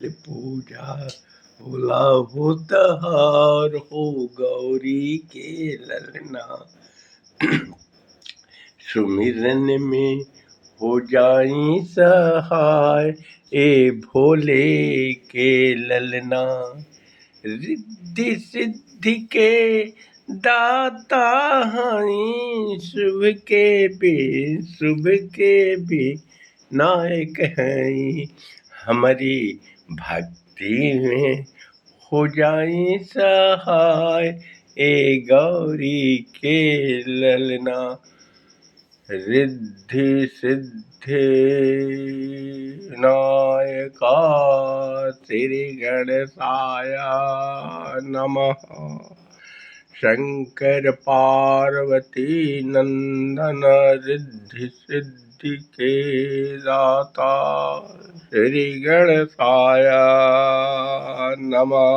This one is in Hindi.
पूजा भोला भूतहार हो गौरी के ललना। सुमिरन में हो जाई सहाय ए भोले के ललना। रिद्धि सिद्धि के दाता हई, शुभ के भी नायक हई। हमारी भक्ति में हो जाई सहाय ए गौरी के ललना। रिद्धि सिद्धि नायका श्री गणेशाया नमः। शंकर पार्वती नंदन रिद्धि सिद्धि के दाता श्री गणेशाया नमः।